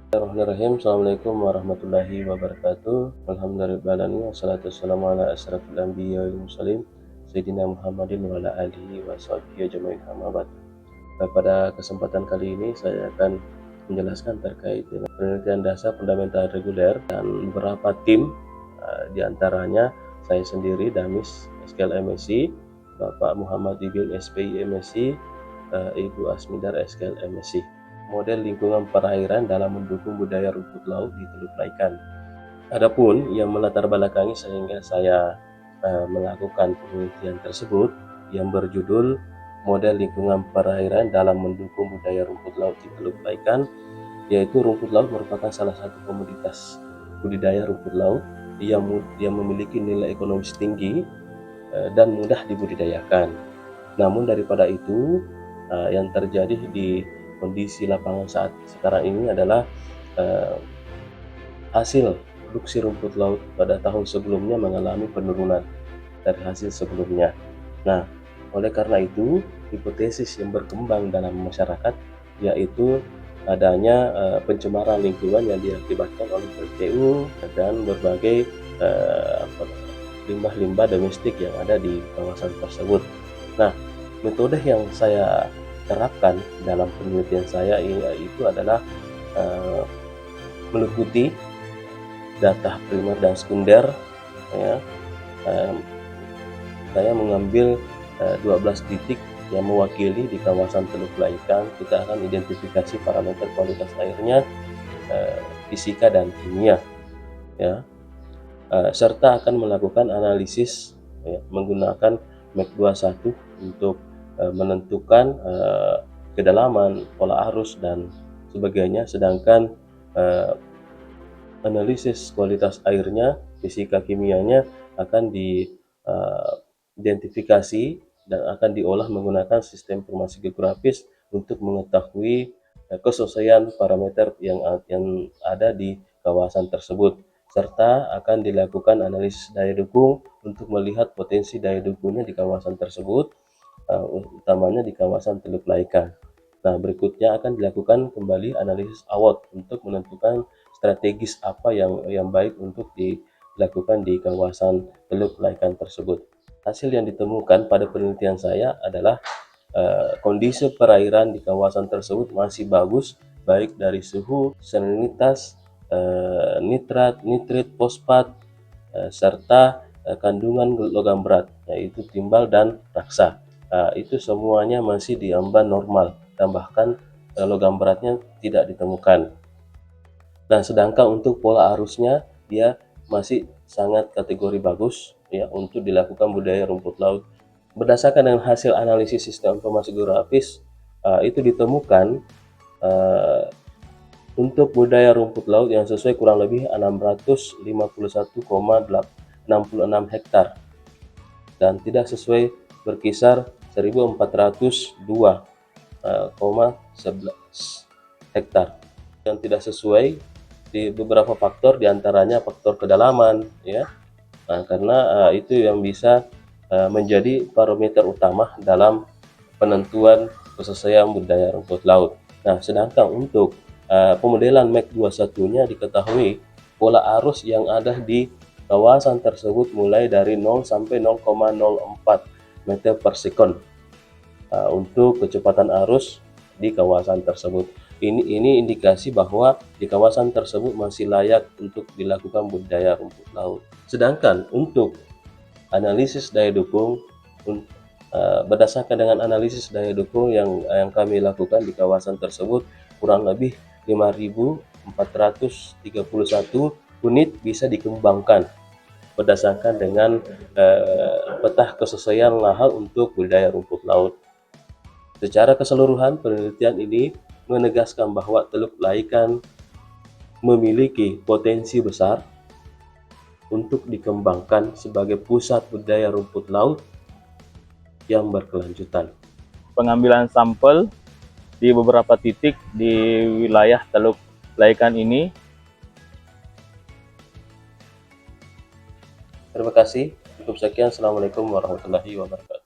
Bismillahirrahmanirrahim. Assalamualaikum warahmatullahi wabarakatuh. Alhamdulillahirrahmanirrahim. Wassalatu wassalamu ala asyrafil anbiya wal mursalin Sayyidina Muhammadin wa ala alihi wa sahbihi ajma'in, amma ba'd. Pada kesempatan kali ini saya akan menjelaskan terkait dengan penelitian dasar fundamental reguler dan beberapa tim, di antaranya saya sendiri Damis SKL MSc, Bapak Muhammad Ibn SPI MSc, Ibu Asmidar SKL MSc. Model lingkungan perairan dalam mendukung budaya rumput laut di Teluk Laikan. Adapun yang melatar belakangi sehingga saya melakukan penelitian tersebut yang berjudul Model Lingkungan Perairan dalam Mendukung Budaya Rumput Laut di Teluk Laikan, yaitu rumput laut merupakan salah satu komoditas budidaya rumput laut yang memiliki nilai ekonomis tinggi dan mudah dibudidayakan. Namun daripada itu, yang terjadi di kondisi lapangan saat sekarang ini adalah hasil produksi rumput laut pada tahun sebelumnya mengalami penurunan dari hasil sebelumnya. Nah, oleh karena itu, hipotesis yang berkembang dalam masyarakat yaitu adanya pencemaran lingkungan yang diakibatkan oleh PLTU dan berbagai limbah-limbah domestik yang ada di kawasan tersebut. Nah, metode yang saya terapkan dalam penelitian saya itu adalah meliputi data primer dan sekunder, ya. Saya mengambil 12 titik yang mewakili di kawasan Teluk Laikan. Kita akan identifikasi parameter kualitas airnya, fisika dan kimia, ya. Serta akan melakukan analisis, ya, menggunakan MEC 21 untuk menentukan kedalaman, pola arus dan sebagainya, sedangkan analisis kualitas airnya, fisika kimianya akan diidentifikasi dan akan diolah menggunakan sistem informasi geografis untuk mengetahui kesesuaian parameter yang ada di kawasan tersebut, serta akan dilakukan analisis daya dukung untuk melihat potensi daya dukungnya di kawasan tersebut, utamanya di kawasan Teluk Laikan. Nah, berikutnya akan dilakukan kembali analisis awot untuk menentukan strategis apa yang baik untuk dilakukan di kawasan Teluk Laikan tersebut. Hasil yang ditemukan pada penelitian saya adalah kondisi perairan di kawasan tersebut masih bagus, baik dari suhu, salinitas, nitrat, nitrit, fosfat, serta kandungan logam berat, yaitu timbal dan raksa. Itu semuanya masih di ambang normal, dan bahkan logam beratnya tidak ditemukan. Nah, sedangkan untuk pola arusnya dia masih sangat kategori bagus, ya, untuk dilakukan budaya rumput laut. Berdasarkan dengan hasil analisis sistem informasi geografis, itu ditemukan untuk budaya rumput laut yang sesuai kurang lebih 651,66 hektar dan tidak sesuai berkisar 1402,11 hektar. Yang tidak sesuai di beberapa faktor, diantaranya faktor kedalaman, ya. Nah, karena itu yang bisa menjadi parameter utama dalam penentuan kesesuaian budaya rumput laut. Nah, sedangkan untuk pemodelan MEC 21-nya diketahui pola arus yang ada di kawasan tersebut mulai dari 0 sampai 0,04 meter per sekon untuk kecepatan arus di kawasan tersebut. Ini indikasi bahwa di kawasan tersebut masih layak untuk dilakukan budidaya rumput laut. Sedangkan untuk analisis daya dukung, berdasarkan dengan analisis daya dukung yang kami lakukan di kawasan tersebut, kurang lebih 5.431 unit bisa dikembangkan berdasarkan dengan peta kesesuaian lahan untuk budidaya rumput laut. Secara keseluruhan, penelitian ini menegaskan bahwa Teluk Laikan memiliki potensi besar untuk dikembangkan sebagai pusat budidaya rumput laut yang berkelanjutan. Pengambilan sampel di beberapa titik di wilayah Teluk Laikan ini. Terima kasih. Cukup sekian. Assalamualaikum warahmatullahi wabarakatuh.